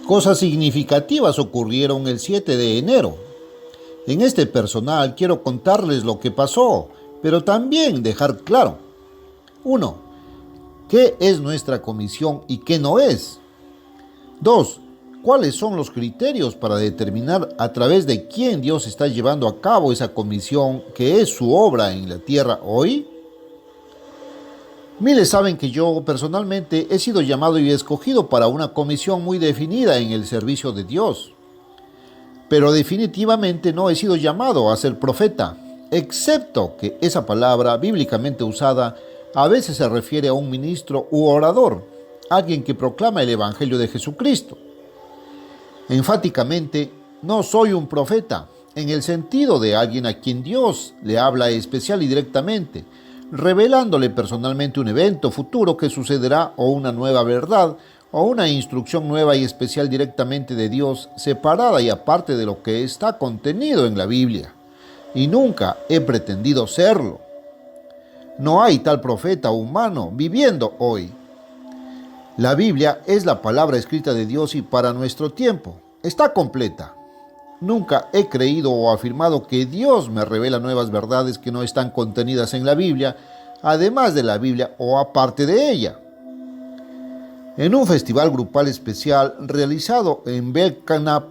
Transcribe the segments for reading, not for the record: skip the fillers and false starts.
Cosas significativas ocurrieron el 7 de enero. En este personal quiero contarles lo que pasó, pero también dejar claro. 1. ¿Qué es nuestra comisión y qué no es? 2. ¿Cuáles son los criterios para determinar a través de quién Dios está llevando a cabo esa comisión que es su obra en la tierra hoy? Miles saben que yo personalmente he sido llamado y escogido para una comisión muy definida en el servicio de Dios. Pero definitivamente no he sido llamado a ser profeta, excepto que esa palabra bíblicamente usada a veces se refiere a un ministro u orador, alguien que proclama el Evangelio de Jesucristo. Enfáticamente, no soy un profeta, en el sentido de alguien a quien Dios le habla especial y directamente, revelándole personalmente un evento futuro que sucederá o una nueva verdad o una instrucción nueva y especial directamente de Dios, separada y aparte de lo que está contenido en la Biblia. Y nunca he pretendido serlo. No hay tal profeta humano viviendo hoy. La Biblia es la palabra escrita de Dios y para nuestro tiempo. Está completa. Nunca he creído o afirmado que Dios me revela nuevas verdades que no están contenidas en la Biblia, además de la Biblia o aparte de ella. En un festival grupal especial realizado en Belknap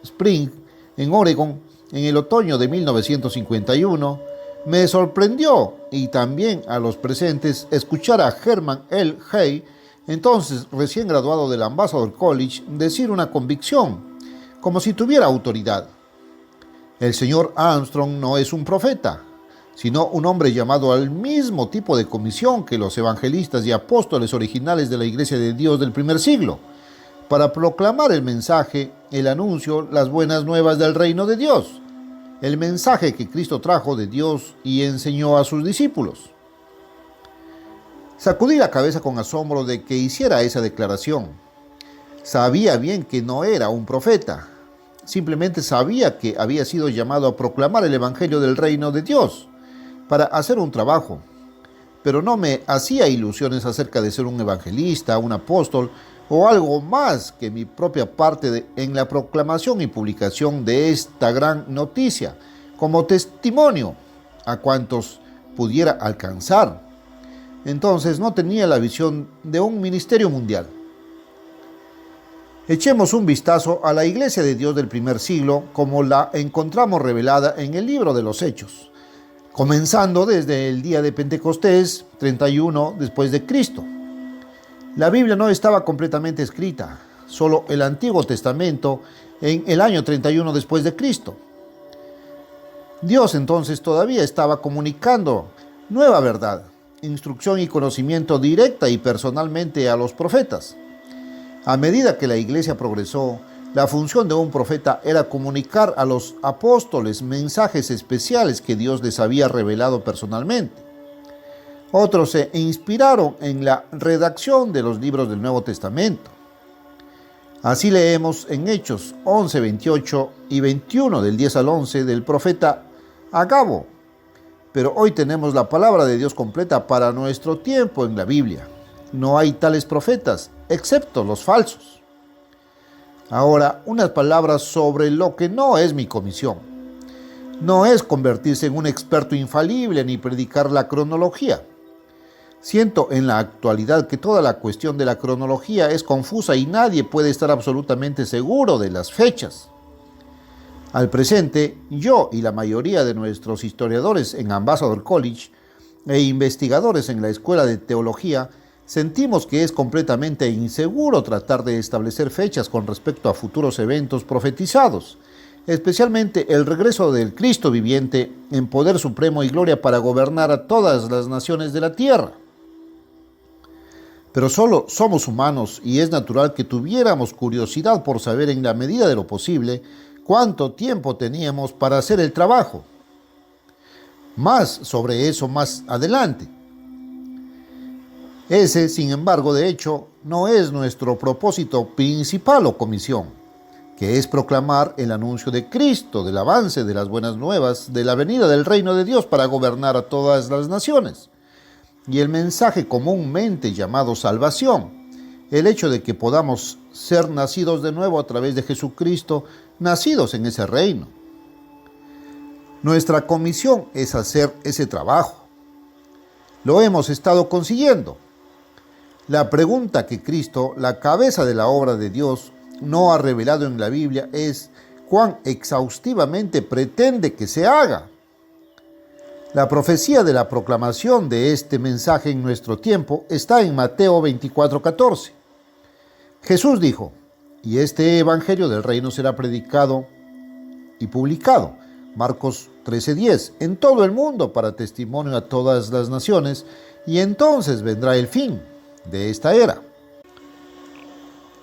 Spring, en Oregon, en el otoño de 1951, me sorprendió y también a los presentes escuchar a Herman L. Hay, entonces recién graduado del Ambassador College, decir una convicción, como si tuviera autoridad. El señor Armstrong no es un profeta, sino un hombre llamado al mismo tipo de comisión que los evangelistas y apóstoles originales de la Iglesia de Dios del primer siglo, para proclamar el mensaje, el anuncio, las buenas nuevas del reino de Dios, el mensaje que Cristo trajo de Dios y enseñó a sus discípulos. Sacudí la cabeza con asombro de que hiciera esa declaración. Sabía bien que no era un profeta, simplemente sabía que había sido llamado a proclamar el evangelio del reino de Dios, para hacer un trabajo, pero no me hacía ilusiones acerca de ser un evangelista, un apóstol o algo más que mi propia parte en la proclamación y publicación de esta gran noticia, como testimonio a cuantos pudiera alcanzar. Entonces no tenía la visión de un ministerio mundial. Echemos un vistazo a la Iglesia de Dios del primer siglo como la encontramos revelada en el libro de los Hechos, comenzando desde el día de Pentecostés, 31 después de Cristo. La Biblia no estaba completamente escrita, solo el Antiguo Testamento en el año 31 después de Cristo. Dios entonces todavía estaba comunicando nueva verdad, instrucción y conocimiento directa y personalmente a los profetas. A medida que la iglesia progresó, la función de un profeta era comunicar a los apóstoles mensajes especiales que Dios les había revelado personalmente. Otros se inspiraron en la redacción de los libros del Nuevo Testamento. Así leemos en Hechos 11, 28 y 21 del 10 al 11 del profeta Agabo. Pero hoy tenemos la palabra de Dios completa para nuestro tiempo en la Biblia. No hay tales profetas, excepto los falsos. Ahora, unas palabras sobre lo que no es mi comisión. No es convertirse en un experto infalible ni predicar la cronología. Siento en la actualidad que toda la cuestión de la cronología es confusa y nadie puede estar absolutamente seguro de las fechas. Al presente, yo y la mayoría de nuestros historiadores en Ambassador College e investigadores en la Escuela de Teología sentimos que es completamente inseguro tratar de establecer fechas con respecto a futuros eventos profetizados, especialmente el regreso del Cristo viviente en poder supremo y gloria para gobernar a todas las naciones de la tierra. Pero solo somos humanos y es natural que tuviéramos curiosidad por saber en la medida de lo posible cuánto tiempo teníamos para hacer el trabajo. Más sobre eso más adelante. Ese, sin embargo, de hecho, no es nuestro propósito principal o comisión, que es proclamar el anuncio de Cristo, del avance de las buenas nuevas, de la venida del reino de Dios para gobernar a todas las naciones, y el mensaje comúnmente llamado salvación, el hecho de que podamos ser nacidos de nuevo a través de Jesucristo, nacidos en ese reino. Nuestra comisión es hacer ese trabajo. Lo hemos estado consiguiendo. La pregunta que Cristo, la cabeza de la obra de Dios, no ha revelado en la Biblia es cuán exhaustivamente pretende que se haga. La profecía de la proclamación de este mensaje en nuestro tiempo está en Mateo 24:14. Jesús dijo: y este evangelio del reino será predicado y publicado, Marcos 13:10, en todo el mundo para testimonio a todas las naciones, y entonces vendrá el fin de esta era.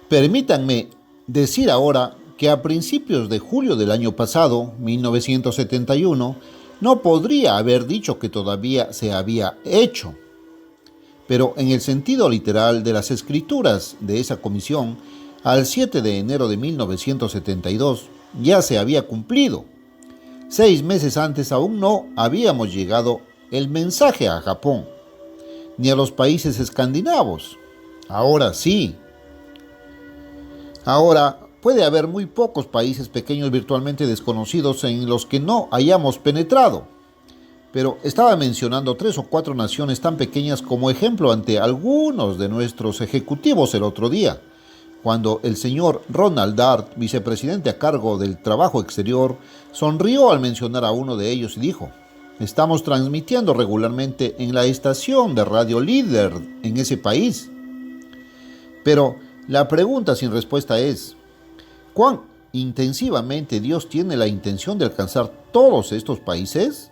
Permítanme decir ahora que a principios de julio del año pasado, 1971, no podría haber dicho que todavía se había hecho. Pero en el sentido literal de las escrituras de esa comisión, al 7 de enero de 1972 ya se había cumplido. 6 meses antes aún no habíamos llegado el mensaje a Japón, ni a los países escandinavos. Ahora sí. Ahora puede haber muy pocos países pequeños virtualmente desconocidos en los que no hayamos penetrado. Pero estaba mencionando 3 o 4 naciones tan pequeñas como ejemplo ante algunos de nuestros ejecutivos el otro día, cuando el señor Ronald Dart, vicepresidente a cargo del trabajo exterior, sonrió al mencionar a uno de ellos y dijo: estamos transmitiendo regularmente en la estación de radio líder en ese país. Pero la pregunta sin respuesta es: ¿cuán intensivamente Dios tiene la intención de alcanzar todos estos países?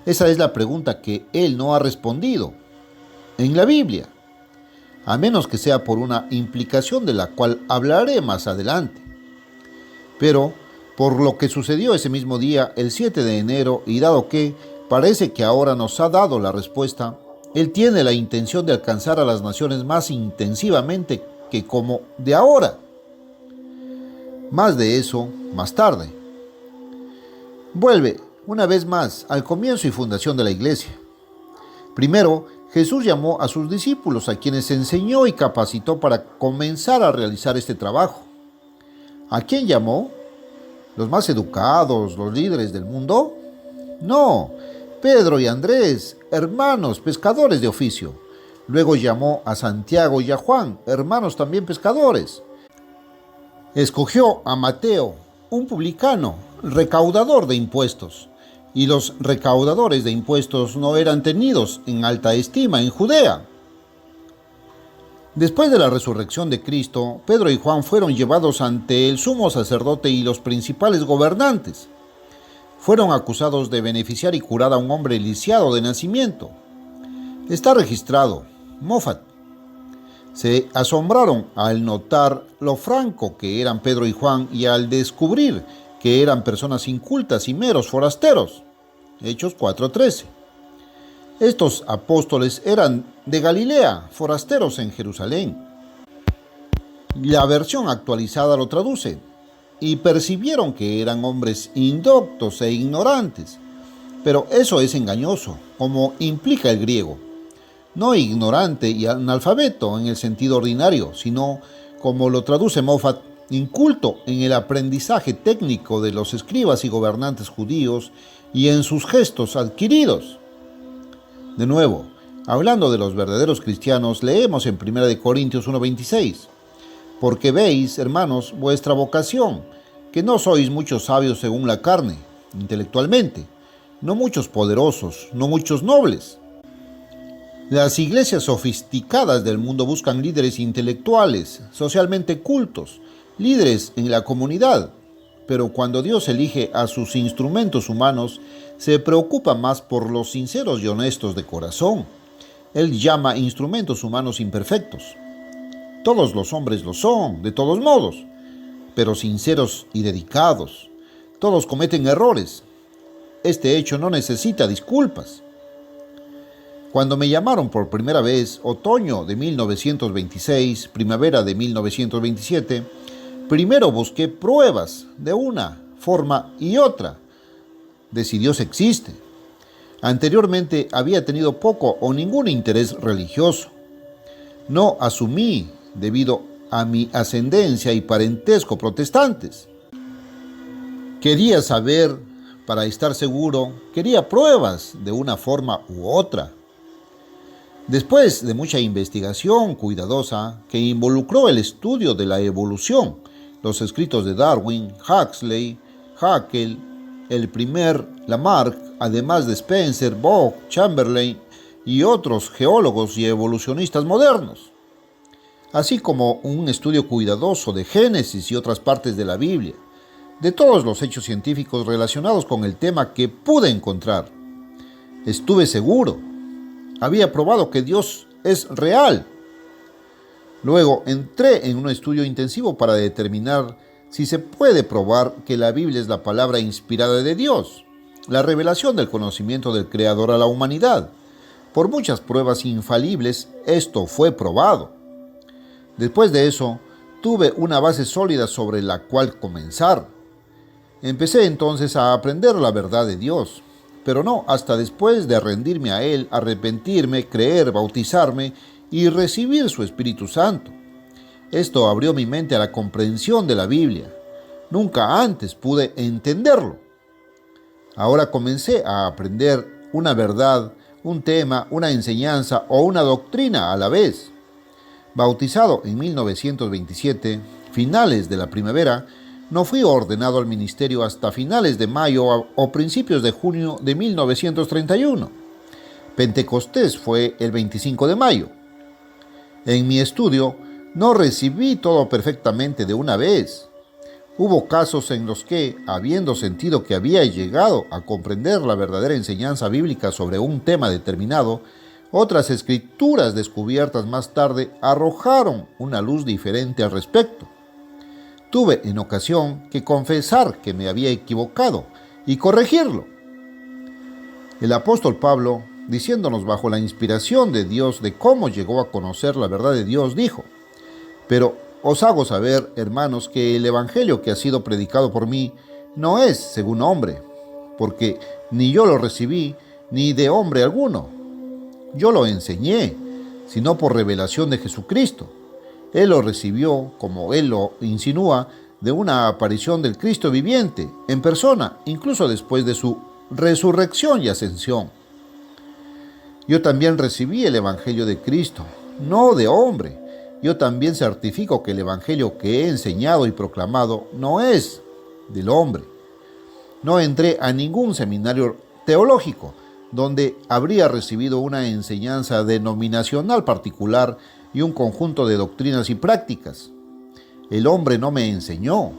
Esa es la pregunta que Él no ha respondido en la Biblia, a menos que sea por una implicación de la cual hablaré más adelante. Pero, por lo que sucedió ese mismo día, el 7 de enero, y dado que parece que ahora nos ha dado la respuesta, Él tiene la intención de alcanzar a las naciones más intensivamente que como de ahora. Más de eso, más tarde. Vuelve, una vez más, al comienzo y fundación de la iglesia. Primero, Jesús llamó a sus discípulos, a quienes enseñó y capacitó para comenzar a realizar este trabajo. ¿A quién llamó? ¿Los más educados, los líderes del mundo? No, Pedro y Andrés, hermanos pescadores de oficio. Luego llamó a Santiago y a Juan, hermanos también pescadores. Escogió a Mateo, un publicano, recaudador de impuestos. Y los recaudadores de impuestos no eran tenidos en alta estima en Judea. Después de la resurrección de Cristo, Pedro y Juan fueron llevados ante el sumo sacerdote y los principales gobernantes. Fueron acusados de beneficiar y curar a un hombre lisiado de nacimiento. Está registrado, Moffat. Se asombraron al notar lo franco que eran Pedro y Juan y al descubrir que eran personas incultas y meros forasteros. Hechos 4:13. Estos apóstoles eran de Galilea, forasteros en Jerusalén. La versión actualizada lo traduce: y percibieron que eran hombres indoctos e ignorantes. Pero eso es engañoso, como implica el griego. No ignorante y analfabeto en el sentido ordinario, sino, como lo traduce Moffat, inculto en el aprendizaje técnico de los escribas y gobernantes judíos y en sus gestos adquiridos. De nuevo, hablando de los verdaderos cristianos, leemos en 1 Corintios 1:26, porque veis, hermanos, vuestra vocación, que no sois muchos sabios según la carne, intelectualmente, no muchos poderosos, no muchos nobles. Las iglesias sofisticadas del mundo buscan líderes intelectuales, socialmente cultos, líderes en la comunidad, pero cuando Dios elige a sus instrumentos humanos, se preocupa más por los sinceros y honestos de corazón. Él llama instrumentos humanos imperfectos. Todos los hombres lo son, de todos modos, pero sinceros y dedicados. Todos cometen errores. Este hecho no necesita disculpas. Cuando me llamaron por primera vez, otoño de 1926, primavera de 1927, primero busqué pruebas de una forma y otra de si Dios existe. Anteriormente había tenido poco o ningún interés religioso. No asumí debido a mi ascendencia y parentesco protestantes. Quería saber, para estar seguro, quería pruebas de una forma u otra. Después de mucha investigación cuidadosa que involucró el estudio de la evolución, los escritos de Darwin, Huxley, Haeckel, el primer Lamarck, además de Spencer, Bock, Chamberlain y otros geólogos y evolucionistas modernos, así como un estudio cuidadoso de Génesis y otras partes de la Biblia, de todos los hechos científicos relacionados con el tema que pude encontrar. Estuve seguro. Había probado que Dios es real. Luego entré en un estudio intensivo para determinar si se puede probar que la Biblia es la palabra inspirada de Dios, la revelación del conocimiento del Creador a la humanidad. Por muchas pruebas infalibles, esto fue probado. Después de eso, tuve una base sólida sobre la cual comenzar. Empecé entonces a aprender la verdad de Dios, pero no hasta después de rendirme a Él, arrepentirme, creer, bautizarme y recibir su Espíritu Santo. Esto abrió mi mente a la comprensión de la Biblia. Nunca antes pude entenderlo. Ahora comencé a aprender una verdad, un tema, una enseñanza o una doctrina a la vez. Bautizado en 1927, finales de la primavera, no fui ordenado al ministerio hasta finales de mayo o principios de junio de 1931. Pentecostés fue el 25 de mayo. En mi estudio, no recibí todo perfectamente de una vez. Hubo casos en los que, habiendo sentido que había llegado a comprender la verdadera enseñanza bíblica sobre un tema determinado, otras escrituras descubiertas más tarde arrojaron una luz diferente al respecto. Tuve en ocasión que confesar que me había equivocado y corregirlo. El apóstol Pablo, diciéndonos bajo la inspiración de Dios de cómo llegó a conocer la verdad de Dios, dijo: «Pero os hago saber, hermanos, que el evangelio que ha sido predicado por mí no es según hombre, porque ni yo lo recibí, ni de hombre alguno. Yo lo enseñé, sino por revelación de Jesucristo. Él lo recibió, como él lo insinúa, de una aparición del Cristo viviente, en persona, incluso después de su resurrección y ascensión. Yo también recibí el Evangelio de Cristo, no de hombre. Yo también certifico que el Evangelio que he enseñado y proclamado no es del hombre. No entré a ningún seminario teológico donde habría recibido una enseñanza denominacional particular y un conjunto de doctrinas y prácticas. El hombre no me enseñó,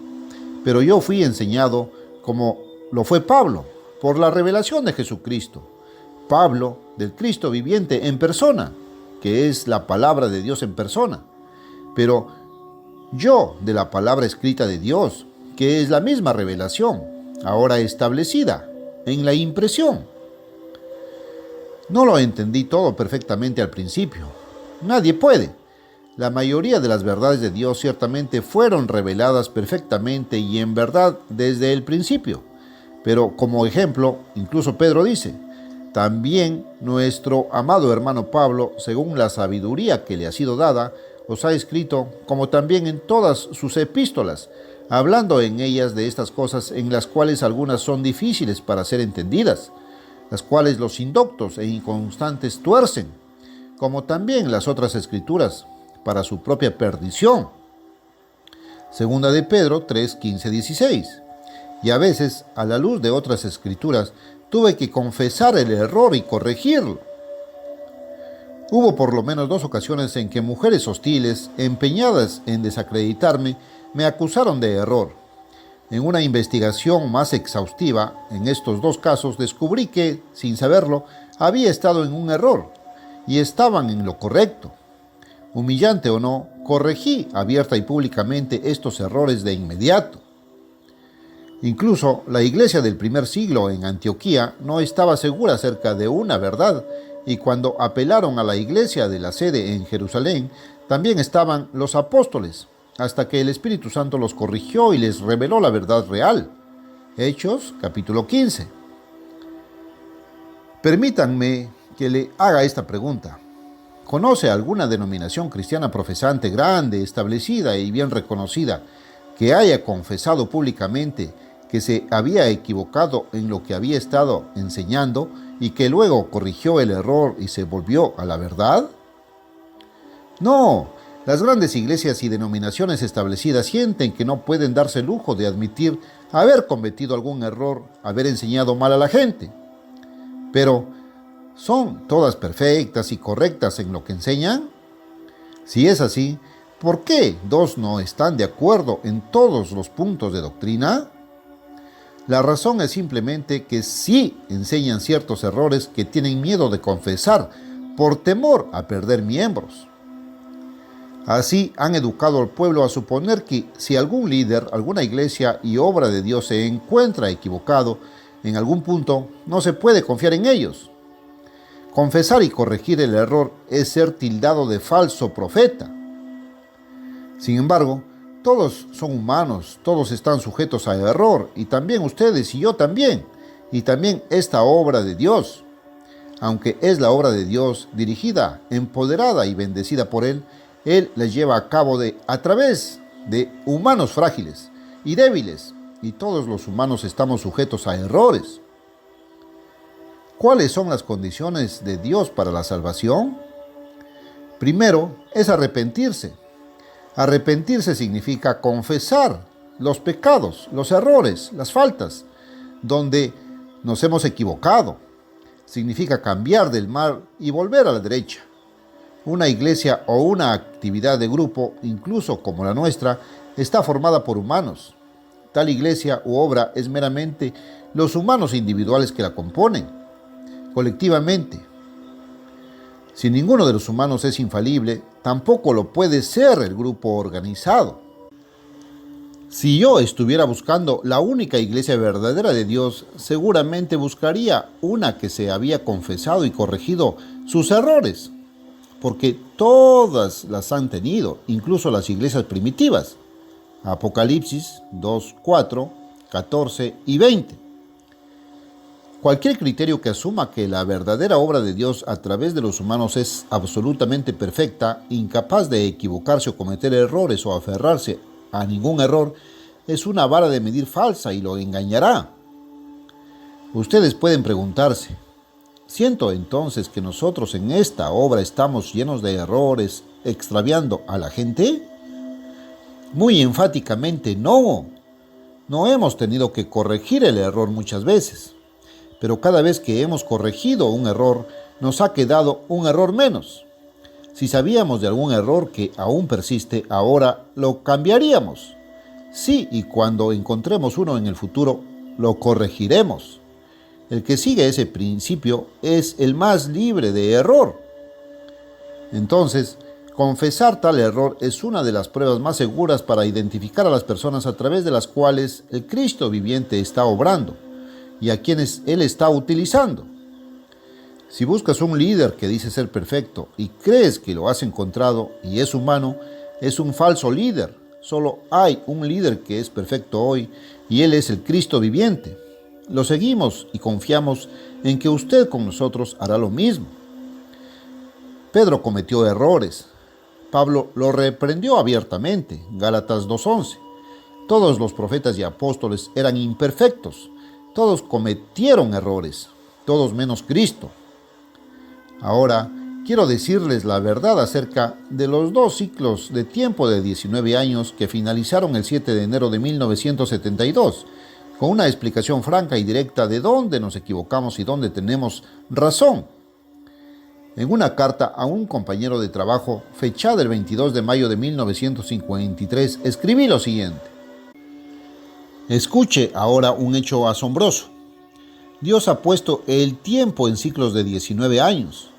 pero yo fui enseñado, como lo fue Pablo, por la revelación de Jesucristo. Pablo, del Cristo viviente en persona, que es la palabra de Dios en persona. Pero yo, de la palabra escrita de Dios, que es la misma revelación, ahora establecida en la impresión. No lo entendí todo perfectamente al principio. Nadie puede. La mayoría de las verdades de Dios ciertamente fueron reveladas perfectamente y en verdad desde el principio. Pero como ejemplo, incluso Pedro dice: «También nuestro amado hermano Pablo, según la sabiduría que le ha sido dada, os ha escrito, como también en todas sus epístolas, hablando en ellas de estas cosas en las cuales algunas son difíciles para ser entendidas, las cuales los indoctos e inconstantes tuercen, como también las otras escrituras, para su propia perdición». Segunda de Pedro 3, 15, 16. Y a veces, a la luz de otras escrituras, tuve que confesar el error y corregirlo. Hubo por lo menos 2 ocasiones en que mujeres hostiles, empeñadas en desacreditarme, me acusaron de error. En una investigación más exhaustiva, en estos 2 casos, descubrí que, sin saberlo, había estado en un error, y estaban en lo correcto. Humillante o no, corregí abierta y públicamente estos errores de inmediato. Incluso la iglesia del primer siglo en Antioquía no estaba segura acerca de una verdad, y cuando apelaron a la iglesia de la sede en Jerusalén, también estaban los apóstoles, hasta que el Espíritu Santo los corrigió y les reveló la verdad real. Hechos, capítulo 15. Permítanme que le haga esta pregunta. ¿Conoce alguna denominación cristiana profesante grande, establecida y bien reconocida que haya confesado públicamente que se había equivocado en lo que había estado enseñando y que luego corrigió el error y se volvió a la verdad? No, las grandes iglesias y denominaciones establecidas sienten que no pueden darse el lujo de admitir haber cometido algún error, haber enseñado mal a la gente. Pero, ¿son todas perfectas y correctas en lo que enseñan? Si es así, ¿por qué dos no están de acuerdo en todos los puntos de doctrina? La razón es simplemente que sí enseñan ciertos errores que tienen miedo de confesar por temor a perder miembros. Así han educado al pueblo a suponer que si algún líder, alguna iglesia y obra de Dios se encuentra equivocado en algún punto, no se puede confiar en ellos. Confesar y corregir el error es ser tildado de falso profeta. Sin embargo, todos son humanos, todos están sujetos a error, y también ustedes y yo también, y también esta obra de Dios. Aunque es la obra de Dios dirigida, empoderada y bendecida por Él la lleva a cabo a través de humanos frágiles y débiles, y todos los humanos estamos sujetos a errores. ¿Cuáles son las condiciones de Dios para la salvación? Primero, es arrepentirse. Arrepentirse significa confesar los pecados, los errores, las faltas, donde nos hemos equivocado. Significa cambiar del mal y volver a la derecha. Una iglesia o una actividad de grupo, incluso como la nuestra, está formada por humanos. Tal iglesia u obra es meramente los humanos individuales que la componen, colectivamente. Si ninguno de los humanos es infalible, tampoco lo puede ser el grupo organizado. Si yo estuviera buscando la única iglesia verdadera de Dios, seguramente buscaría una que se había confesado y corregido sus errores, porque todas las han tenido, incluso las iglesias primitivas. Apocalipsis 2, 4, 14 y 20. Cualquier criterio que asuma que la verdadera obra de Dios a través de los humanos es absolutamente perfecta, incapaz de equivocarse o cometer errores o aferrarse a ningún error, es una vara de medir falsa y lo engañará. Ustedes pueden preguntarse, ¿siento entonces que nosotros en esta obra estamos llenos de errores, extraviando a la gente? Muy enfáticamente no. No hemos tenido que corregir el error muchas veces. Pero cada vez que hemos corregido un error, nos ha quedado un error menos. Si sabíamos de algún error que aún persiste, ahora lo cambiaríamos. Sí, y cuando encontremos uno en el futuro, lo corregiremos. El que sigue ese principio es el más libre de error. Entonces, confesar tal error es una de las pruebas más seguras para identificar a las personas a través de las cuales el Cristo viviente está obrando y a quienes Él está utilizando. Si buscas un líder que dice ser perfecto y crees que lo has encontrado y es humano, es un falso líder. Solo hay un líder que es perfecto hoy y Él es el Cristo viviente. Lo seguimos y confiamos en que usted con nosotros hará lo mismo. Pedro cometió errores. Pablo lo reprendió abiertamente. Gálatas 2:11. Todos los profetas y apóstoles eran imperfectos. Todos cometieron errores, todos menos Cristo. Ahora, quiero decirles la verdad acerca de los dos ciclos de tiempo de 19 años que finalizaron el 7 de enero de 1972, con una explicación franca y directa de dónde nos equivocamos y dónde tenemos razón. En una carta a un compañero de trabajo, fechada el 22 de mayo de 1953, escribí lo siguiente. Escuche ahora un hecho asombroso. Dios ha puesto el tiempo en ciclos de 19 años.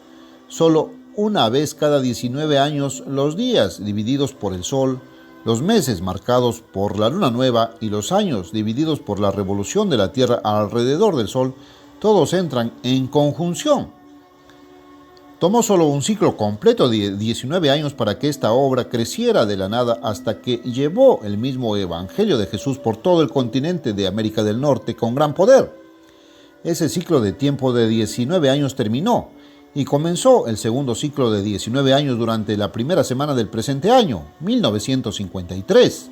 Solo una vez cada 19 años los días divididos por el sol, los meses marcados por la luna nueva y los años divididos por la revolución de la Tierra alrededor del sol, todos entran en conjunción. Tomó solo un ciclo completo de 19 años para que esta obra creciera de la nada hasta que llevó el mismo Evangelio de Jesús por todo el continente de América del Norte con gran poder. Ese ciclo de tiempo de 19 años terminó y comenzó el segundo ciclo de 19 años durante la primera semana del presente año, 1953.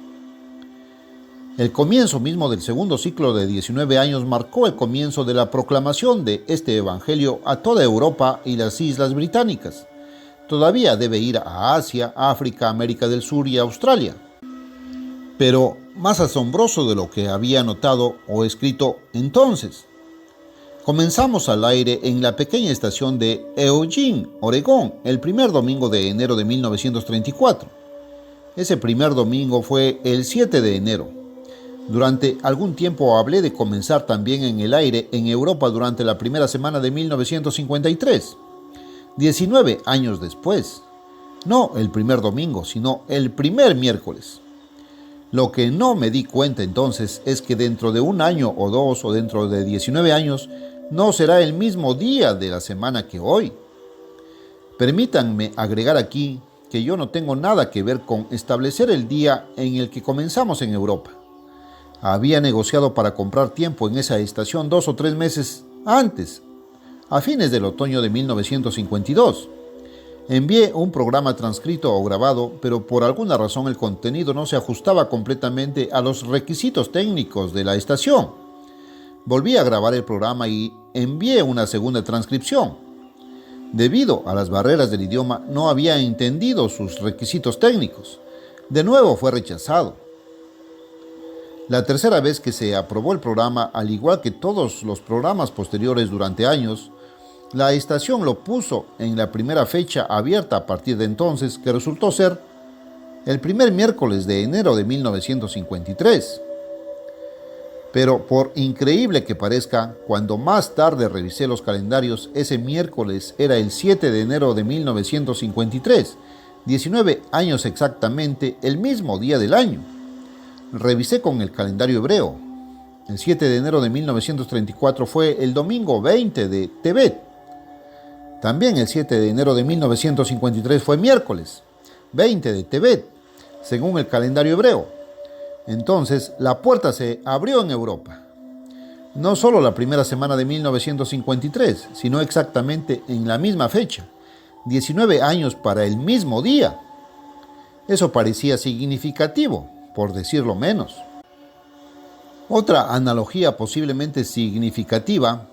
El comienzo mismo del segundo ciclo de 19 años marcó el comienzo de la proclamación de este evangelio a toda Europa y las Islas Británicas. Todavía debe ir a Asia, África, América del Sur y Australia. Pero más asombroso de lo que había notado o escrito entonces. Comenzamos al aire en la pequeña estación de Eugene, Oregón, el primer domingo de enero de 1934. Ese primer domingo fue el 7 de enero. Durante algún tiempo hablé de comenzar también en el aire en Europa durante la primera semana de 1953. 19 años después. No el primer domingo, sino el primer miércoles. Lo que no me di cuenta entonces es que dentro de un año o dos o dentro de 19 años no será el mismo día de la semana que hoy. Permítanme agregar aquí que yo no tengo nada que ver con establecer el día en el que comenzamos en Europa. Había negociado para comprar tiempo en esa estación 2 o 3 meses antes, a fines del otoño de 1952. Envié un programa transcrito o grabado, pero por alguna razón el contenido no se ajustaba completamente a los requisitos técnicos de la estación. Volví a grabar el programa y envié una segunda transcripción. Debido a las barreras del idioma, no había entendido sus requisitos técnicos. De nuevo fue rechazado. La tercera vez que se aprobó el programa, al igual que todos los programas posteriores durante años, la estación lo puso en la primera fecha abierta a partir de entonces, que resultó ser el primer miércoles de enero de 1953. Pero por increíble que parezca, cuando más tarde revisé los calendarios, ese miércoles era el 7 de enero de 1953, 19 años exactamente, el mismo día del año. Revisé con el calendario hebreo. El 7 de enero de 1934 fue el domingo 20 de Tebet. También el 7 de enero de 1953 fue miércoles 20 de Tebet, según el calendario hebreo. Entonces, la puerta se abrió en Europa. No solo la primera semana de 1953, sino exactamente en la misma fecha. 19 años para el mismo día. Eso parecía significativo, por decirlo menos. Otra analogía posiblemente significativa,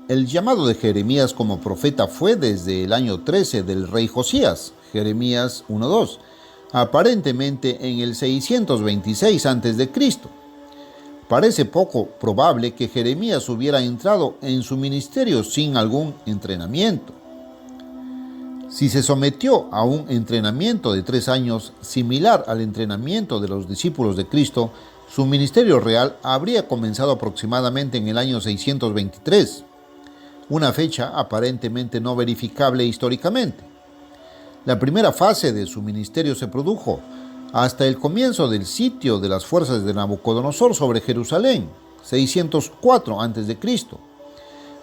el llamado de Jeremías como profeta fue desde el año 13 del rey Josías, Jeremías 1:2, aparentemente en el 626 a.C. Parece poco probable que Jeremías hubiera entrado en su ministerio sin algún entrenamiento. Si se sometió a un entrenamiento de 3 años, similar al entrenamiento de los discípulos de Cristo, su ministerio real habría comenzado aproximadamente en el año 623, una fecha aparentemente no verificable históricamente. La primera fase de su ministerio se produjo hasta el comienzo del sitio de las fuerzas de Nabucodonosor sobre Jerusalén, 604 a.C.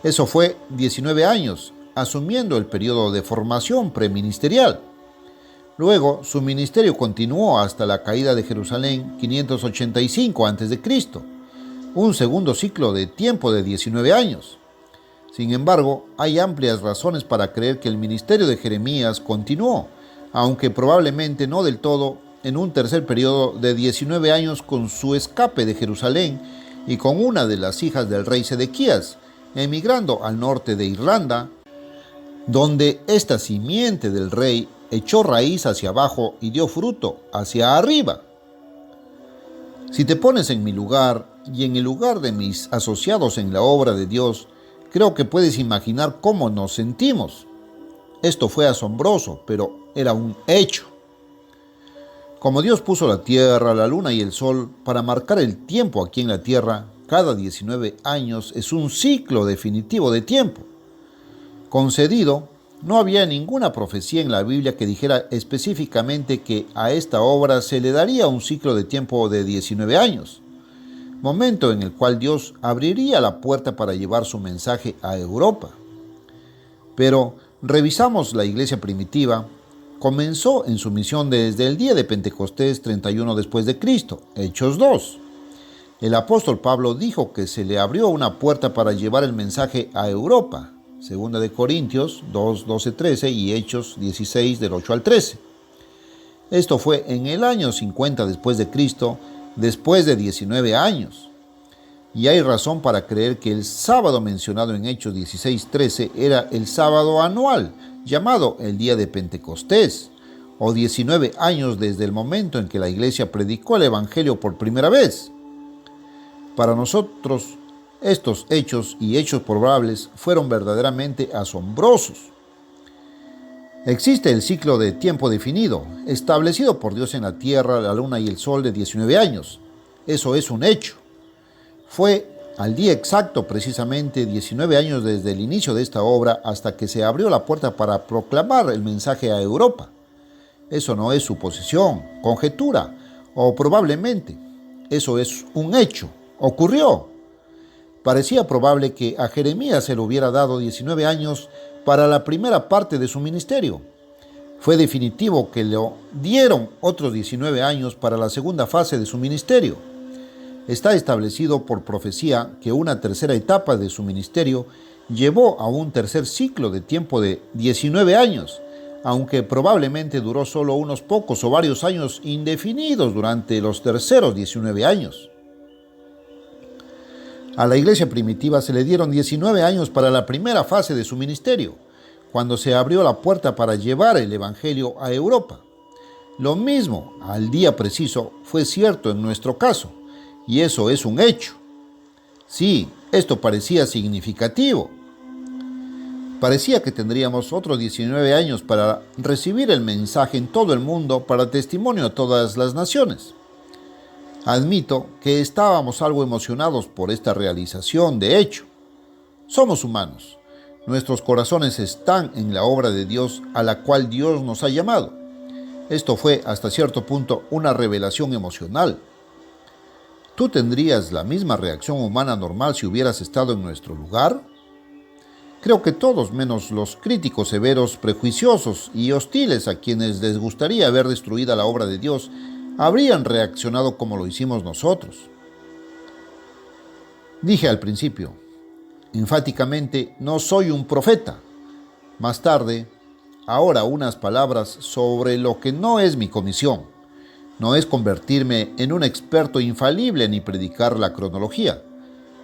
Eso fue 19 años, asumiendo el periodo de formación preministerial. Luego, su ministerio continuó hasta la caída de Jerusalén, 585 a.C., un segundo ciclo de tiempo de 19 años. Sin embargo, hay amplias razones para creer que el ministerio de Jeremías continuó, aunque probablemente no del todo, en un tercer periodo de 19 años con su escape de Jerusalén y con una de las hijas del rey Sedequías, emigrando al norte de Irlanda, donde esta simiente del rey echó raíz hacia abajo y dio fruto hacia arriba. Si te pones en mi lugar y en el lugar de mis asociados en la obra de Dios, creo que puedes imaginar cómo nos sentimos. Esto fue asombroso, pero era un hecho. Como Dios puso la tierra, la luna y el sol para marcar el tiempo aquí en la tierra, cada 19 años es un ciclo definitivo de tiempo. Concedido, no había ninguna profecía en la Biblia que dijera específicamente que a esta obra se le daría un ciclo de tiempo de 19 años. Momento en el cual Dios abriría la puerta para llevar su mensaje a Europa. Pero revisamos la iglesia primitiva, comenzó en su misión desde el día de Pentecostés 31 después de Cristo, Hechos 2. El apóstol Pablo dijo que se le abrió una puerta para llevar el mensaje a Europa, Segunda de Corintios 2, 12, 13 y Hechos 16 del 8 al 13. Esto fue en el año 50 después de Cristo, después de 19 años. Y hay razón para creer que el sábado mencionado en Hechos 16, 13 era el sábado anual, llamado el día de Pentecostés, o 19 años desde el momento en que la iglesia predicó el Evangelio por primera vez. Para nosotros, estos hechos y hechos probables fueron verdaderamente asombrosos. Existe el ciclo de tiempo definido, establecido por Dios en la tierra, la luna y el sol de 19 años. Eso es un hecho. Fue al día exacto, precisamente 19 años desde el inicio de esta obra hasta que se abrió la puerta para proclamar el mensaje a Europa. Eso no es suposición, conjetura o probablemente. Eso es un hecho. Ocurrió. Parecía probable que a Jeremías se le hubiera dado 19 años para la primera parte de su ministerio. Fue definitivo que le dieron otros 19 años para la segunda fase de su ministerio. Está establecido por profecía que una tercera etapa de su ministerio llevó a un tercer ciclo de tiempo de 19 años, aunque probablemente duró solo unos pocos o varios años indefinidos durante los terceros 19 años. A la iglesia primitiva se le dieron 19 años para la primera fase de su ministerio, cuando se abrió la puerta para llevar el Evangelio a Europa. Lo mismo, al día preciso, fue cierto en nuestro caso, y eso es un hecho. Sí, esto parecía significativo. Parecía que tendríamos otros 19 años para recibir el mensaje en todo el mundo para testimonio a todas las naciones. Admito que estábamos algo emocionados por esta realización de hecho. Somos humanos. Nuestros corazones están en la obra de Dios a la cual Dios nos ha llamado. Esto fue hasta cierto punto una revelación emocional. ¿Tú tendrías la misma reacción humana normal si hubieras estado en nuestro lugar? Creo que todos, menos los críticos severos, prejuiciosos y hostiles a quienes les gustaría ver destruida la obra de Dios, habrían reaccionado como lo hicimos nosotros. Dije al principio, enfáticamente, no soy un profeta. Más tarde, ahora unas palabras sobre lo que no es mi comisión. No es convertirme en un experto infalible ni predicar la cronología.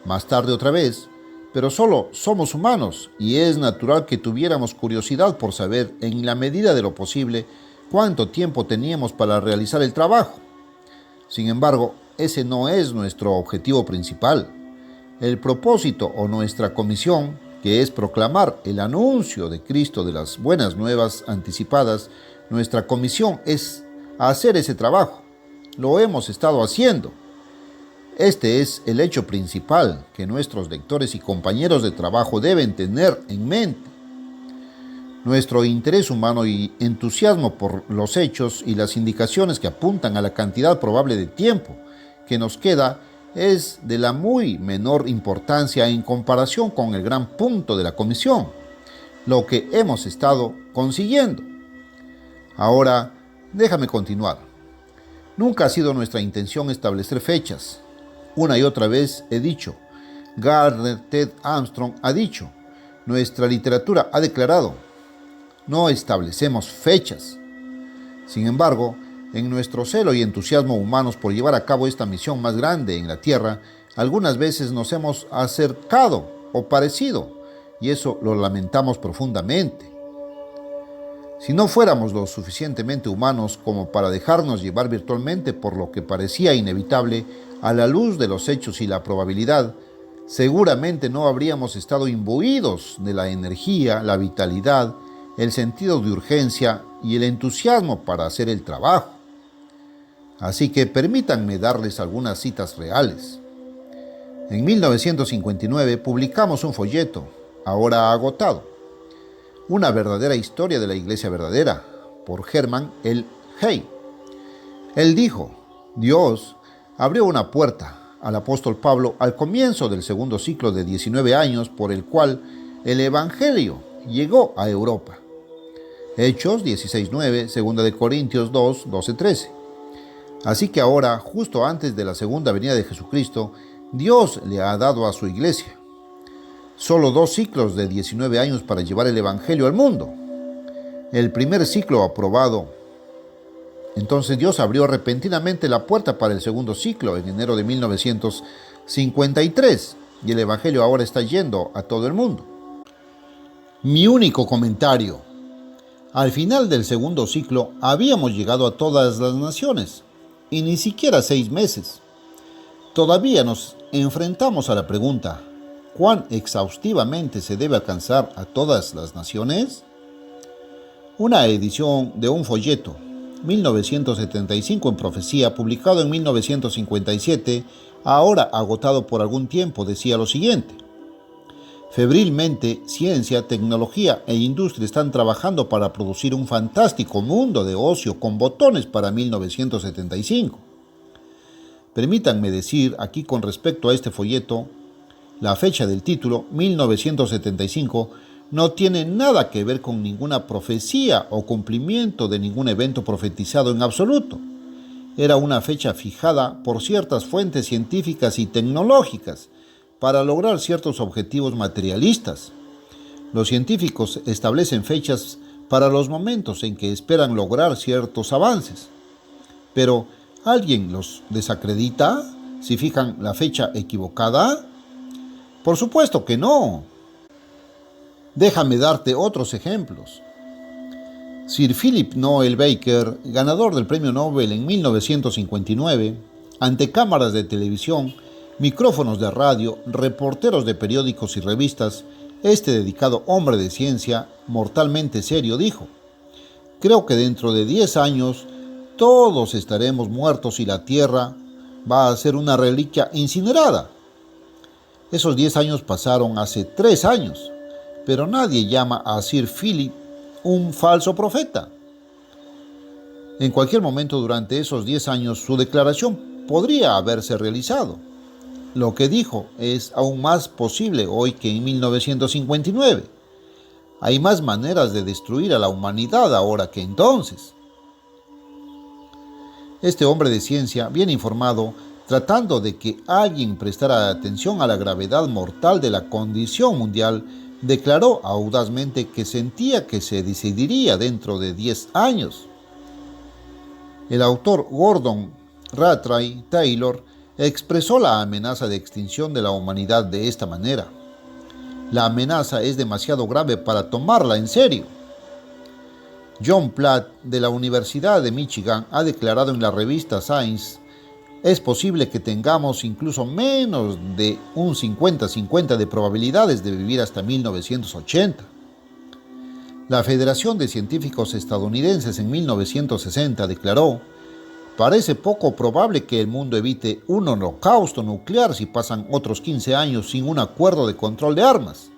Más tarde otra vez, pero solo somos humanos y es natural que tuviéramos curiosidad por saber, en la medida de lo posible, cuánto tiempo teníamos para realizar el trabajo. Sin embargo, ese no es nuestro objetivo principal. El propósito o nuestra comisión, que es proclamar el anuncio de Cristo de las buenas nuevas anticipadas, nuestra comisión es hacer ese trabajo. Lo hemos estado haciendo. Este es el hecho principal que nuestros lectores y compañeros de trabajo deben tener en mente. Nuestro interés humano y entusiasmo por los hechos y las indicaciones que apuntan a la cantidad probable de tiempo que nos queda es de la muy menor importancia en comparación con el gran punto de la comisión, lo que hemos estado consiguiendo. Ahora, déjame continuar. Nunca ha sido nuestra intención establecer fechas. Una y otra vez he dicho, Gardner Ted Armstrong ha dicho, nuestra literatura ha declarado, no establecemos fechas. Sin embargo, en nuestro celo y entusiasmo humanos por llevar a cabo esta misión más grande en la tierra, algunas veces nos hemos acercado o parecido, y eso lo lamentamos profundamente. Si no fuéramos lo suficientemente humanos como para dejarnos llevar virtualmente por lo que parecía inevitable a la luz de los hechos y la probabilidad, seguramente no habríamos estado imbuidos de la energía, la vitalidad, el sentido de urgencia y el entusiasmo para hacer el trabajo. Así que permítanme darles algunas citas reales. En 1959 publicamos un folleto, ahora agotado, Una verdadera historia de la Iglesia verdadera, por Herman L. Hay. Él dijo, Dios abrió una puerta al apóstol Pablo al comienzo del segundo ciclo de 19 años por el cual el Evangelio llegó a Europa. Hechos 16:9, 2 de Corintios 2, 12-13. Así que ahora, justo antes de la segunda venida de Jesucristo, Dios le ha dado a su iglesia. Solo 2 ciclos de 19 años para llevar el Evangelio al mundo. El primer ciclo aprobado. Entonces Dios abrió repentinamente la puerta para el segundo ciclo en enero de 1953 y el Evangelio ahora está yendo a todo el mundo. Mi único comentario. Al final del segundo ciclo habíamos llegado a todas las naciones y ni siquiera 6 meses. Todavía nos enfrentamos a la pregunta: ¿cuán exhaustivamente se debe alcanzar a todas las naciones? Una edición de un folleto, 1975 en Profecía, publicado en 1957, ahora agotado por algún tiempo, decía lo siguiente: febrilmente, ciencia, tecnología e industria están trabajando para producir un fantástico mundo de ocio con botones para 1975. Permítanme decir aquí con respecto a este folleto, la fecha del título, 1975, no tiene nada que ver con ninguna profecía o cumplimiento de ningún evento profetizado en absoluto. Era una fecha fijada por ciertas fuentes científicas y tecnológicas para lograr ciertos objetivos materialistas. Los científicos establecen fechas para los momentos en que esperan lograr ciertos avances. Pero, ¿alguien los desacredita si fijan la fecha equivocada? Por supuesto que no. Déjame darte otros ejemplos. Sir Philip Noel Baker, ganador del Premio Nobel en 1959, ante cámaras de televisión, micrófonos de radio, reporteros de periódicos y revistas, este dedicado hombre de ciencia, mortalmente serio, dijo: creo que dentro de 10 años todos estaremos muertos y la Tierra va a ser una reliquia incinerada. Esos 10 años pasaron hace 3 años, pero nadie llama a Sir Philip un falso profeta. En cualquier momento durante esos 10 años su declaración podría haberse realizado. Lo que dijo es aún más posible hoy que en 1959. Hay más maneras de destruir a la humanidad ahora que entonces. Este hombre de ciencia, bien informado, tratando de que alguien prestara atención a la gravedad mortal de la condición mundial, declaró audazmente que sentía que se decidiría dentro de 10 años. El autor Gordon Rattray Taylor expresó la amenaza de extinción de la humanidad de esta manera: la amenaza es demasiado grave para tomarla en serio. John Platt, de la Universidad de Michigan, ha declarado en la revista Science: es posible que tengamos incluso menos de un 50-50 de probabilidades de vivir hasta 1980. La Federación de Científicos Estadounidenses en 1960 declaró: parece poco probable que el mundo evite un holocausto nuclear si pasan otros 15 años sin un acuerdo de control de armas.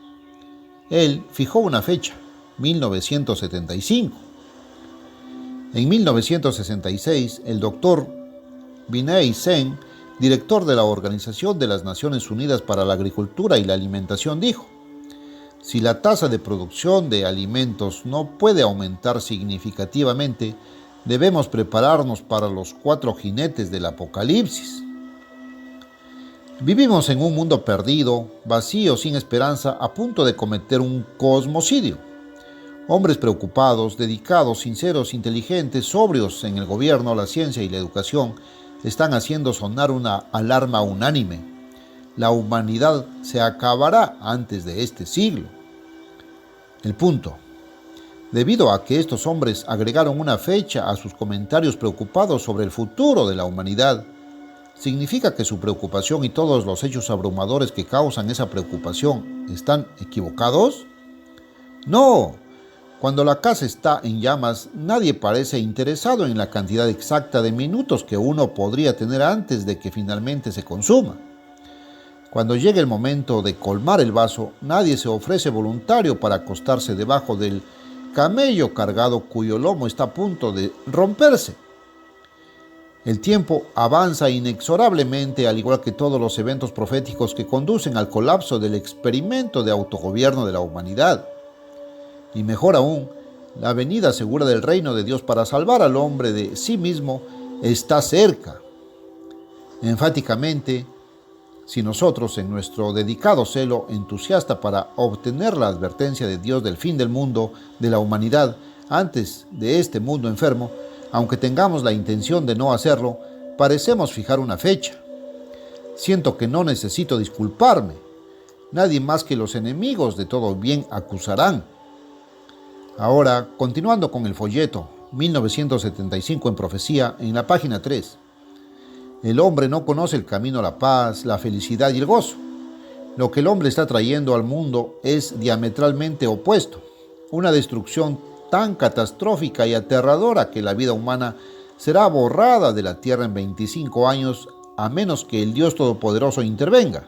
Él fijó una fecha, 1975. En 1966, el doctor Vinay Sen, director de la Organización de las Naciones Unidas para la Agricultura y la Alimentación, dijo: si la tasa de producción de alimentos no puede aumentar significativamente, debemos prepararnos para los 4 jinetes del apocalipsis. Vivimos en un mundo perdido, vacío, sin esperanza, a punto de cometer un cosmocidio. Hombres preocupados, dedicados, sinceros, inteligentes, sobrios en el gobierno, la ciencia y la educación están haciendo sonar una alarma unánime. La humanidad se acabará antes de este siglo. El punto. Debido a que estos hombres agregaron una fecha a sus comentarios preocupados sobre el futuro de la humanidad, ¿significa que su preocupación y todos los hechos abrumadores que causan esa preocupación están equivocados? No. Cuando la casa está en llamas, nadie parece interesado en la cantidad exacta de minutos que uno podría tener antes de que finalmente se consuma. Cuando llegue el momento de colmar el vaso, nadie se ofrece voluntario para acostarse debajo del camello cargado cuyo lomo está a punto de romperse. El tiempo avanza inexorablemente, al igual que todos los eventos proféticos que conducen al colapso del experimento de autogobierno de la humanidad. Y mejor aún, la venida segura del reino de Dios para salvar al hombre de sí mismo está cerca. Enfáticamente, Si nosotros, en nuestro dedicado celo entusiasta para obtener la advertencia de Dios del fin del mundo, de la humanidad, antes de este mundo enfermo, aunque tengamos la intención de no hacerlo, parecemos fijar una fecha. Siento que no necesito disculparme. Nadie más que los enemigos de todo bien acusarán. Ahora, continuando con el folleto 1975 en Profecía, en la página 3. El hombre no conoce el camino a la paz, la felicidad y el gozo. Lo que el hombre está trayendo al mundo es diametralmente opuesto. Una destrucción tan catastrófica y aterradora que la vida humana será borrada de la tierra en 25 años a menos que el Dios Todopoderoso intervenga.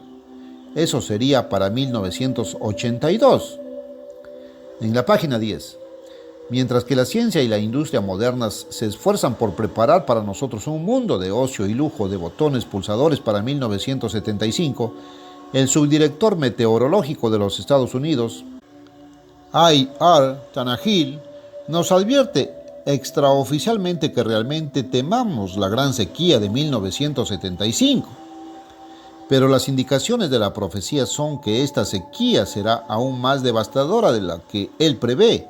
Eso sería para 1982. En la página 10. Mientras que la ciencia y la industria modernas se esfuerzan por preparar para nosotros un mundo de ocio y lujo de botones pulsadores para 1975, el subdirector meteorológico de los Estados Unidos, I.R. Tannehill, nos advierte extraoficialmente que realmente temamos la gran sequía de 1975. Pero las indicaciones de la profecía son que esta sequía será aún más devastadora de la que él prevé,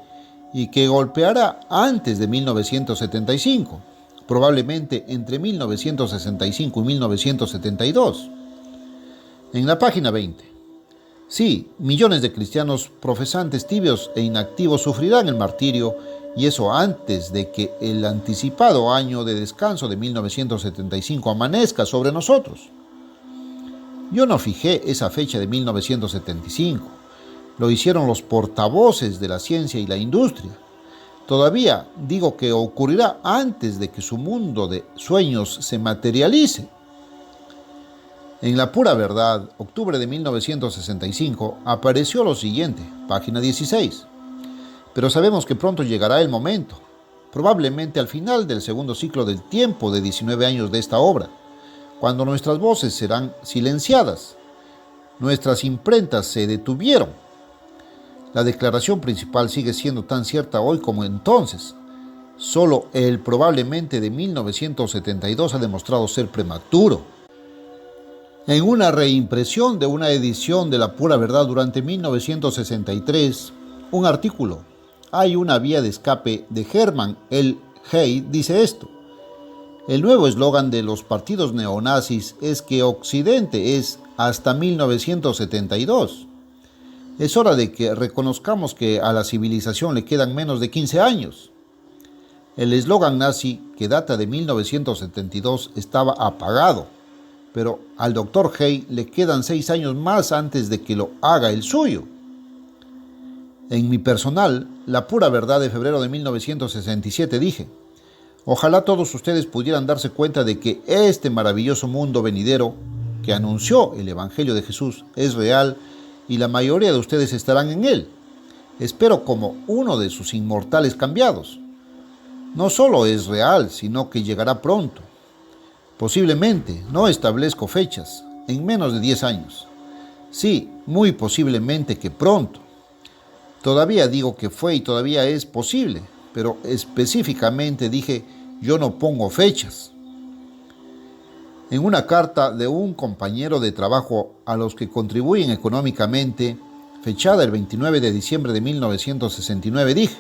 y que golpeará antes de 1975, probablemente entre 1965 y 1972. En la página 20. Sí, millones de cristianos profesantes tibios e inactivos sufrirán el martirio, y eso antes de que el anticipado año de descanso de 1975 amanezca sobre nosotros. Yo no fijé esa fecha de 1975. Lo hicieron los portavoces de la ciencia y la industria. Todavía digo que ocurrirá antes de que su mundo de sueños se materialice. En La Pura Verdad, octubre de 1965, apareció lo siguiente, página 16. Pero sabemos que pronto llegará el momento, probablemente al final del segundo ciclo del tiempo de 19 años de esta obra, cuando nuestras voces serán silenciadas. Nuestras imprentas se detuvieron. La declaración principal sigue siendo tan cierta hoy como entonces. Solo el probablemente de 1972 ha demostrado ser prematuro. En una reimpresión de una edición de La Pura Verdad durante 1963, un artículo, Hay una vía de escape, de Hermann L. Hay, dice esto. El nuevo eslogan de los partidos neonazis es que Occidente es hasta 1972. Es hora de que reconozcamos que a la civilización le quedan menos de 15 años. El eslogan nazi, que data de 1972, estaba apagado, pero al Dr. Hay le quedan 6 años más antes de que lo haga el suyo. En mi personal, La Pura Verdad de febrero de 1967 dije, ojalá todos ustedes pudieran darse cuenta de que este maravilloso mundo venidero que anunció el Evangelio de Jesús es real y la mayoría de ustedes estarán en él. Espero como uno de sus inmortales cambiados. No solo es real, sino que llegará pronto. Posiblemente, no establezco fechas, en menos de 10 años. Sí, muy posiblemente que pronto. Todavía digo que fue y todavía es posible, pero específicamente dije, yo no pongo fechas. En una carta de un compañero de trabajo a los que contribuyen económicamente, fechada el 29 de diciembre de 1969, dije,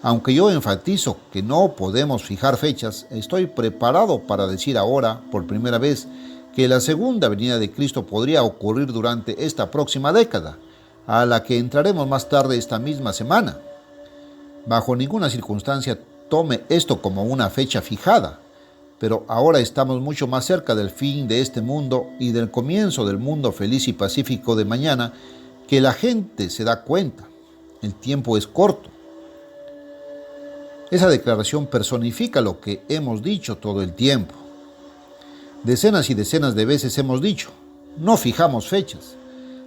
aunque yo enfatizo que no podemos fijar fechas, estoy preparado para decir ahora, por primera vez, que la segunda venida de Cristo podría ocurrir durante esta próxima década, a la que entraremos más tarde esta misma semana. Bajo ninguna circunstancia tome esto como una fecha fijada, pero ahora estamos mucho más cerca del fin de este mundo y del comienzo del mundo feliz y pacífico de mañana que la gente se da cuenta. El tiempo es corto. Esa declaración personifica lo que hemos dicho todo el tiempo. Decenas y decenas de veces hemos dicho, no fijamos fechas.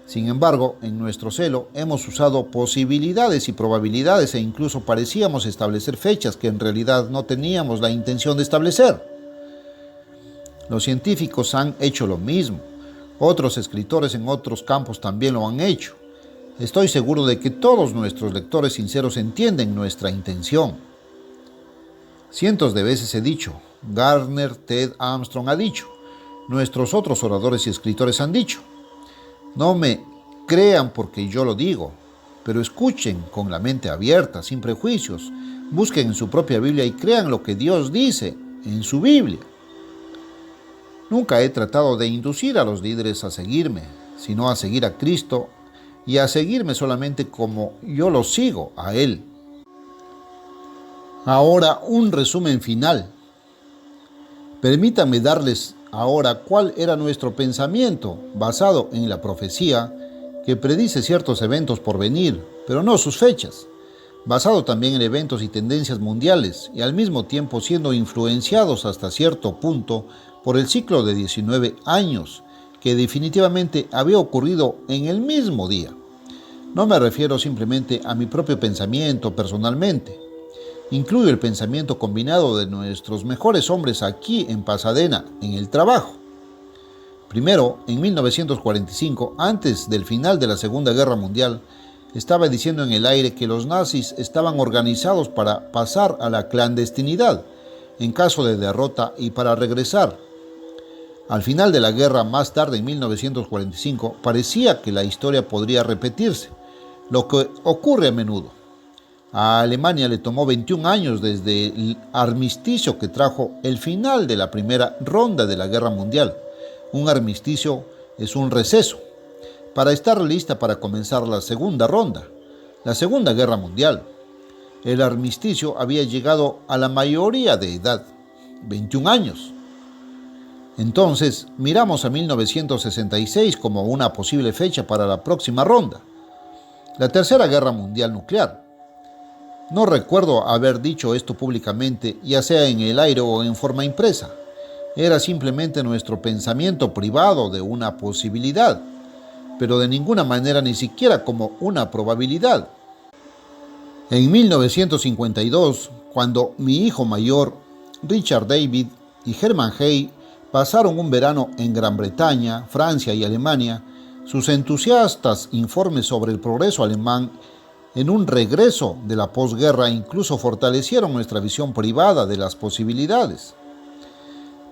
Sin embargo, en nuestro celo hemos usado posibilidades y probabilidades e incluso parecíamos establecer fechas que en realidad no teníamos la intención de establecer. Los científicos han hecho lo mismo. Otros escritores en otros campos también lo han hecho. Estoy seguro de que todos nuestros lectores sinceros entienden nuestra intención. Cientos de veces he dicho, Gardner Ted Armstrong ha dicho, nuestros otros oradores y escritores han dicho. No me crean porque yo lo digo, pero escuchen con la mente abierta, sin prejuicios, busquen en su propia Biblia y crean lo que Dios dice en su Biblia. Nunca he tratado de inducir a los líderes a seguirme, sino a seguir a Cristo y a seguirme solamente como yo lo sigo a Él. Ahora, un resumen final. Permítanme darles ahora cuál era nuestro pensamiento basado en la profecía que predice ciertos eventos por venir, pero no sus fechas, basado también en eventos y tendencias mundiales y al mismo tiempo siendo influenciados hasta cierto punto por el ciclo de 19 años que definitivamente había ocurrido en el mismo día. No me refiero simplemente a mi propio pensamiento personalmente. Incluyo el pensamiento combinado de nuestros mejores hombres aquí en Pasadena, en el trabajo. Primero, en 1945, antes del final de la Segunda Guerra Mundial, estaba diciendo en el aire que los nazis estaban organizados para pasar a la clandestinidad en caso de derrota y para regresar. Al final de la guerra, más tarde en 1945, parecía que la historia podría repetirse, lo que ocurre a menudo. A Alemania le tomó 21 años desde el armisticio que trajo el final de la primera ronda de la Guerra Mundial. Un armisticio es un receso, para estar lista para comenzar la segunda ronda, la Segunda Guerra Mundial. El armisticio había llegado a la mayoría de edad, 21 años. Entonces, miramos a 1966 como una posible fecha para la próxima ronda, la Tercera Guerra Mundial nuclear. No recuerdo haber dicho esto públicamente, ya sea en el aire o en forma impresa. Era simplemente nuestro pensamiento privado de una posibilidad, pero de ninguna manera ni siquiera como una probabilidad. En 1952, cuando mi hijo mayor, Richard David y Hermann Hay, pasaron un verano en Gran Bretaña, Francia y Alemania, sus entusiastas informes sobre el progreso alemán en un regreso de la posguerra incluso fortalecieron nuestra visión privada de las posibilidades.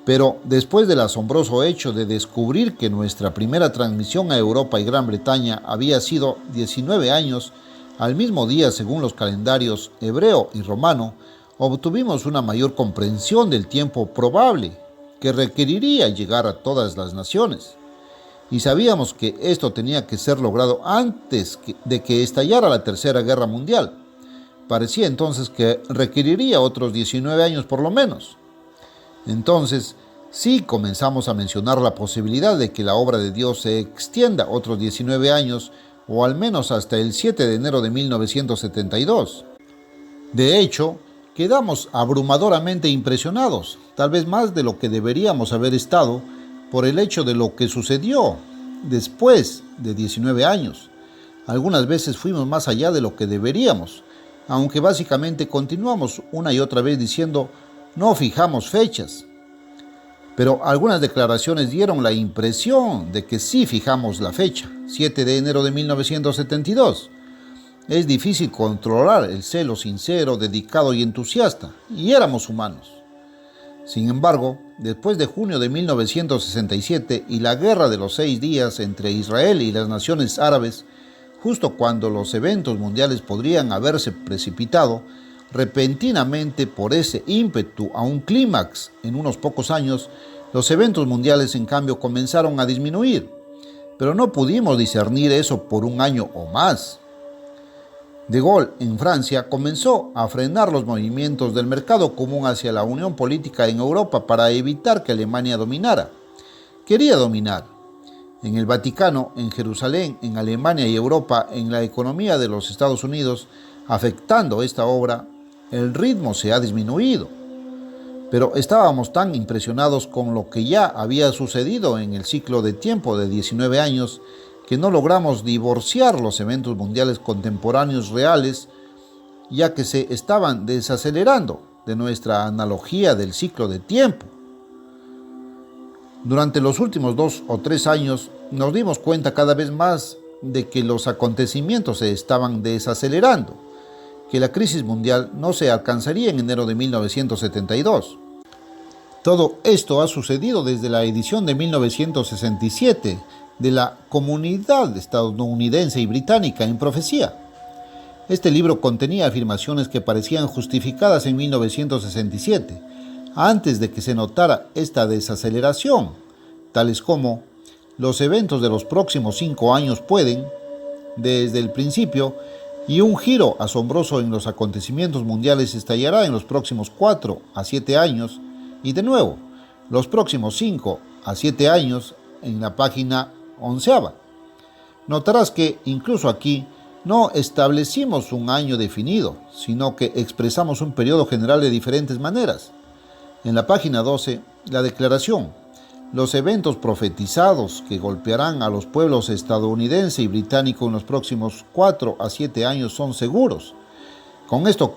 Pero después del asombroso hecho de descubrir que nuestra primera transmisión a Europa y Gran Bretaña había sido 19 años, al mismo día según los calendarios hebreo y romano, obtuvimos una mayor comprensión del tiempo probable que requeriría llegar a todas las naciones. Y sabíamos que esto tenía que ser logrado antes de que estallara la Tercera Guerra Mundial. Parecía entonces que requeriría otros 19 años por lo menos. Entonces, sí comenzamos a mencionar la posibilidad de que la obra de Dios se extienda otros 19 años o al menos hasta el 7 de enero de 1972. De hecho, quedamos abrumadoramente impresionados, tal vez más de lo que deberíamos haber estado, por el hecho de lo que sucedió después de 19 años. Algunas veces fuimos más allá de lo que deberíamos, aunque básicamente continuamos una y otra vez diciendo no fijamos fechas. Pero algunas declaraciones dieron la impresión de que sí fijamos la fecha, 7 de enero de 1972. Es difícil controlar el celo sincero, dedicado y entusiasta, y éramos humanos. Sin embargo, después de junio de 1967 y la Guerra de los 6 días entre Israel y las naciones árabes, justo cuando los eventos mundiales podrían haberse precipitado repentinamente por ese ímpetu a un clímax en unos pocos años, los eventos mundiales en cambio comenzaron a disminuir, pero no pudimos discernir eso por un año o más. De Gaulle, en Francia, comenzó a frenar los movimientos del mercado común hacia la unión política en Europa para evitar que Alemania dominara. Quería dominar. En el Vaticano, en Jerusalén, en Alemania y Europa, en la economía de los Estados Unidos, afectando esta obra, el ritmo se ha disminuido. Pero estábamos tan impresionados con lo que ya había sucedido en el ciclo de tiempo de 19 años que no logramos divorciar los eventos mundiales contemporáneos reales, ya que se estaban desacelerando de nuestra analogía del ciclo de tiempo. Durante los últimos 2 o 3 años nos dimos cuenta cada vez más de que los acontecimientos se estaban desacelerando, que la crisis mundial no se alcanzaría en enero de 1972. Todo esto ha sucedido desde la edición de 1967 de la Comunidad Estadounidense y Británica en Profecía. Este libro contenía afirmaciones que parecían justificadas en 1967, antes de que se notara esta desaceleración, tales como: los eventos de los próximos 5 años pueden, desde el principio, y un giro asombroso en los acontecimientos mundiales estallará en los próximos 4 a 7 años, y de nuevo, los próximos 5 a 7 años en la página 11. Notarás que incluso aquí no establecimos un año definido, sino que expresamos un periodo general de diferentes maneras. En la página 12, la declaración: los eventos profetizados que golpearán a los pueblos estadounidense y británico en los próximos 4 a 7 años son seguros. Con esto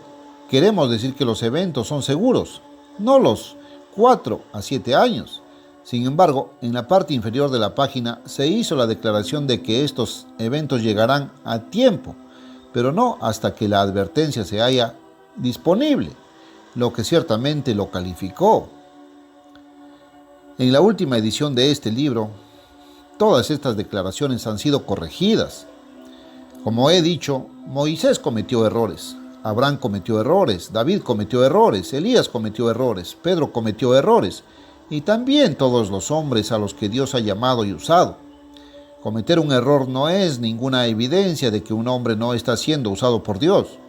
queremos decir que los eventos son seguros, no los 4 a 7 años. Sin embargo, en la parte inferior de la página se hizo la declaración de que estos eventos llegarán a tiempo, pero no hasta que la advertencia se haya disponible, lo que ciertamente lo calificó. En la última edición de este libro, todas estas declaraciones han sido corregidas. Como he dicho, Moisés cometió errores, Abraham cometió errores, David cometió errores, Elías cometió errores, Pedro cometió errores, y también todos los hombres a los que Dios ha llamado y usado. Cometer un error no es ninguna evidencia de que un hombre no está siendo usado por Dios,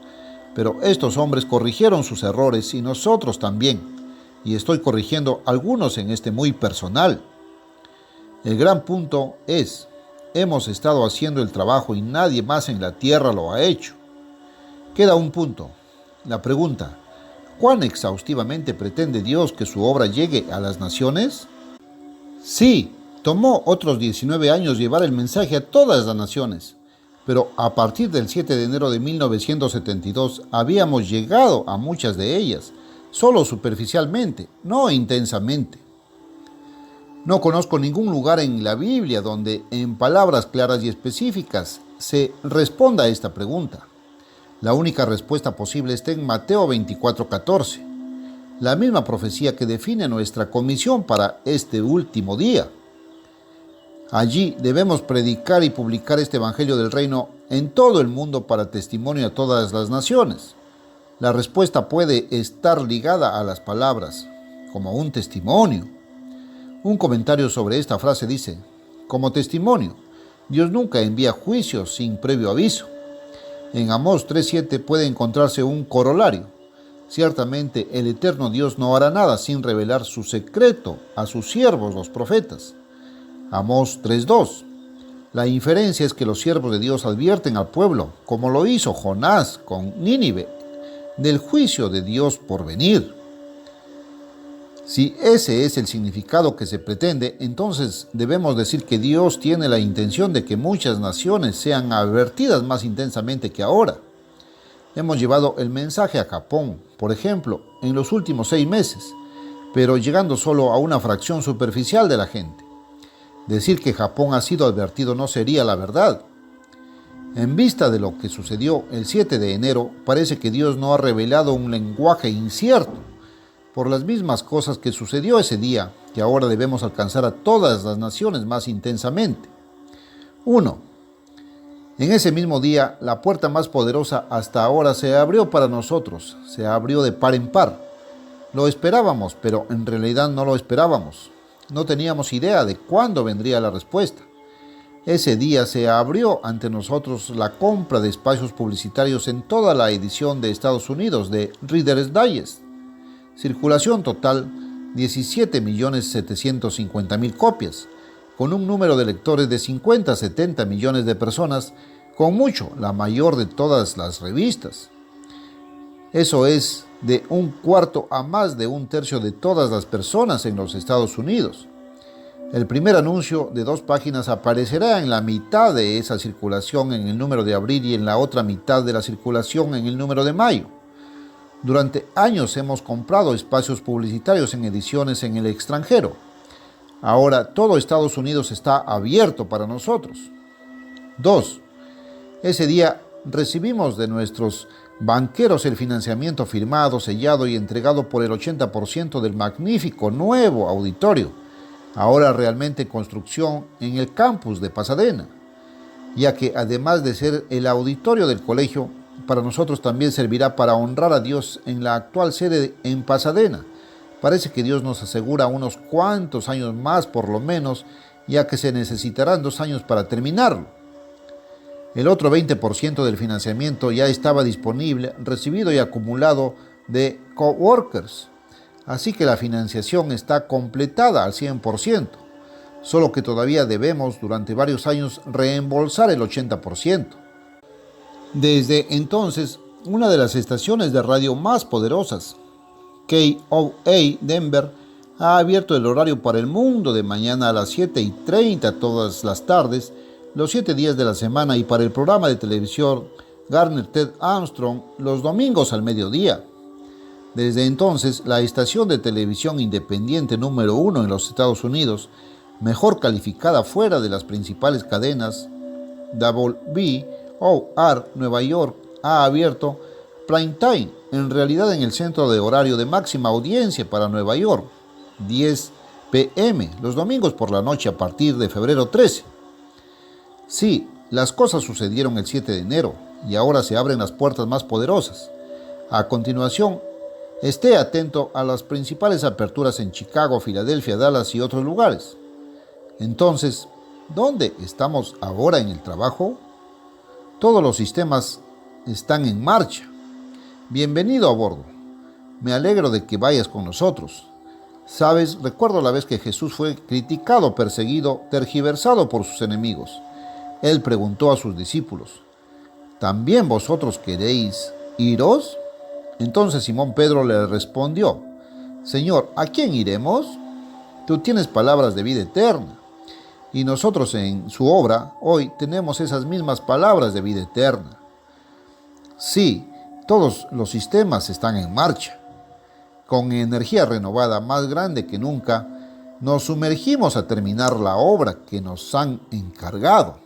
pero estos hombres corrigieron sus errores y nosotros también. Y estoy corrigiendo algunos en este muy personal. El gran punto es: hemos estado haciendo el trabajo y nadie más en la tierra lo ha hecho. Queda un punto. La pregunta: ¿cuán exhaustivamente pretende Dios que su obra llegue a las naciones? Sí, tomó otros 19 años llevar el mensaje a todas las naciones, pero a partir del 7 de enero de 1972 habíamos llegado a muchas de ellas, solo superficialmente, no intensamente. No conozco ningún lugar en la Biblia donde, en palabras claras y específicas, se responda a esta pregunta. La única respuesta posible está en Mateo 24:14, la misma profecía que define nuestra comisión para este último día. Allí debemos predicar y publicar este evangelio del reino en todo el mundo para testimonio a todas las naciones. La respuesta puede estar ligada a las palabras, como un testimonio. Un comentario sobre esta frase dice: como testimonio, Dios nunca envía juicios sin previo aviso. En Amós 3:7 puede encontrarse un corolario: ciertamente el eterno Dios no hará nada sin revelar su secreto a sus siervos los profetas. Amós 3:2. La inferencia es que los siervos de Dios advierten al pueblo, como lo hizo Jonás con Nínive, del juicio de Dios por venir. Si ese es el significado que se pretende, entonces debemos decir que Dios tiene la intención de que muchas naciones sean advertidas más intensamente que ahora. Hemos llevado el mensaje a Japón, por ejemplo, en los últimos 6 meses, pero llegando solo a una fracción superficial de la gente. Decir que Japón ha sido advertido no sería la verdad. En vista de lo que sucedió el 7 de enero, parece que Dios no ha revelado un lenguaje incierto. Por las mismas cosas que sucedió ese día, que ahora debemos alcanzar a todas las naciones más intensamente. 1. En ese mismo día, la puerta más poderosa hasta ahora se abrió para nosotros, se abrió de par en par. Lo esperábamos, pero en realidad no lo esperábamos. No teníamos idea de cuándo vendría la respuesta. Ese día se abrió ante nosotros la compra de espacios publicitarios en toda la edición de Estados Unidos de Reader's Digest. Circulación total 17.750.000 copias, con un número de lectores de 50 a 70 millones de personas, con mucho la mayor de todas las revistas. Eso es de 1/4 a más de 1/3 de todas las personas en los Estados Unidos. El primer anuncio de 2 páginas aparecerá en la mitad de esa circulación en el número de abril y en la otra mitad de la circulación en el número de mayo. Durante años hemos comprado espacios publicitarios en ediciones en el extranjero. Ahora todo Estados Unidos está abierto para nosotros. 2. Ese día recibimos de nuestros Banqueros, el financiamiento firmado, sellado y entregado por el 80% del magnífico nuevo auditorio, ahora realmente en construcción en el campus de Pasadena, ya que además de ser el auditorio del colegio, para nosotros también servirá para honrar a Dios en la actual sede en Pasadena. Parece que Dios nos asegura unos cuantos años más por lo menos, ya que se necesitarán 2 años para terminarlo. El otro 20% del financiamiento ya estaba disponible, recibido y acumulado de coworkers. Así que la financiación está completada al 100%, solo que todavía debemos durante varios años reembolsar el 80%. Desde entonces, una de las estaciones de radio más poderosas, KOA Denver, ha abierto el horario para el mundo de mañana a las 7:30 todas las tardes, los 7 días de la semana, y para el programa de televisión Garner Ted Armstrong los domingos al mediodía. Desde entonces, la estación de televisión independiente número 1 en los Estados Unidos, mejor calificada fuera de las principales cadenas, WBOR Nueva York, ha abierto prime time, en realidad en el centro de horario de máxima audiencia para Nueva York, 10 p.m., los domingos por la noche a partir de febrero 13. Sí, las cosas sucedieron el 7 de enero y ahora se abren las puertas más poderosas. A continuación, esté atento a las principales aperturas en Chicago, Filadelfia, Dallas y otros lugares. Entonces, ¿dónde estamos ahora en el trabajo? Todos los sistemas están en marcha. Bienvenido a bordo. Me alegro de que vayas con nosotros. Sabes, recuerdo la vez que Jesús fue criticado, perseguido, tergiversado por sus enemigos. Él preguntó a sus discípulos, ¿también vosotros queréis iros? Entonces Simón Pedro le respondió, Señor, ¿a quién iremos? Tú tienes palabras de vida eterna. Y nosotros en su obra hoy tenemos esas mismas palabras de vida eterna. Sí, todos los sistemas están en marcha. Con energía renovada más grande que nunca, nos sumergimos a terminar la obra que nos han encargado.